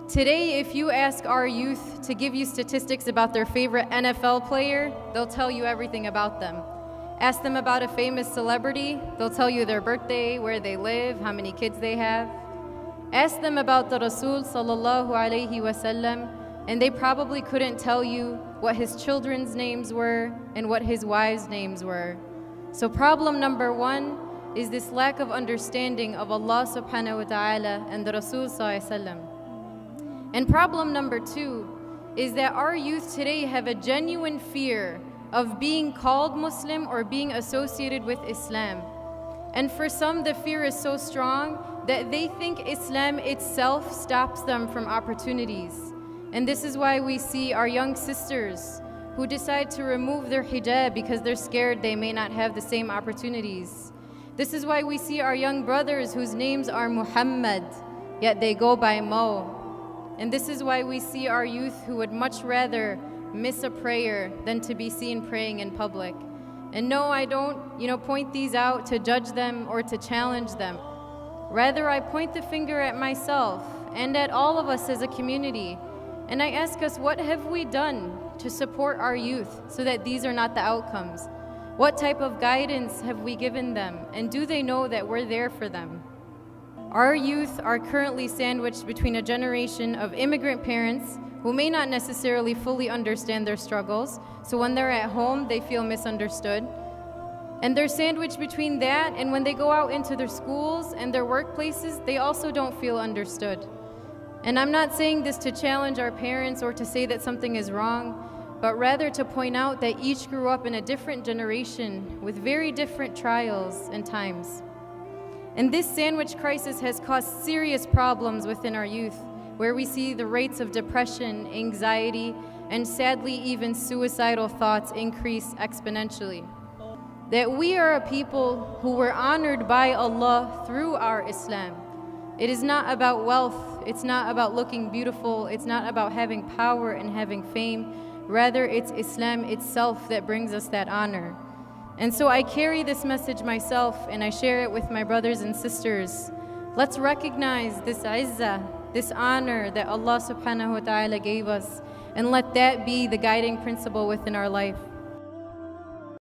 Today, if you ask our youth to give you statistics about their favorite NFL player, they'll tell you everything about them. Ask them about a famous celebrity, they'll tell you their birthday, where they live, how many kids they have. Ask them about the Rasul sallallahu alayhi wasallam, and they probably couldn't tell you what his children's names were and what his wives' names were. So problem number one is this lack of understanding of Allah subhanahu wa ta'ala and the Rasul sallallahu alayhi wasallam. And problem number two is that our youth today have a genuine fear of being called Muslim or being associated with Islam. And for some, the fear is so strong that they think Islam itself stops them from opportunities. And this is why we see our young sisters who decide to remove their hijab because they're scared they may not have the same opportunities. This is why we see our young brothers whose names are Muhammad, yet they go by Mo. And this is why we see our youth who would much rather miss a prayer than to be seen praying in public. And no, I don't, point these out to judge them or to challenge them. Rather, I point the finger at myself and at all of us as a community. And I ask us, what have we done to support our youth so that these are not the outcomes? What type of guidance have we given them? And do they know that we're there for them? Our youth are currently sandwiched between a generation of immigrant parents who may not necessarily fully understand their struggles, so when they're at home, they feel misunderstood. And they're sandwiched between that and when they go out into their schools and their workplaces, they also don't feel understood. And I'm not saying this to challenge our parents or to say that something is wrong, but rather to point out that each grew up in a different generation with very different trials and times. And this sandwich crisis has caused serious problems within our youth, where we see the rates of depression, anxiety, and sadly even suicidal thoughts increase exponentially. That we are a people who were honored by Allah through our Islam. It is not about wealth, it's not about looking beautiful, it's not about having power and having fame. Rather, it's Islam itself that brings us that honor. And so I carry this message myself and I share it with my brothers and sisters. Let's recognize this izzah, this honor that Allah subhanahu wa ta'ala gave us, and let that be the guiding principle within our life.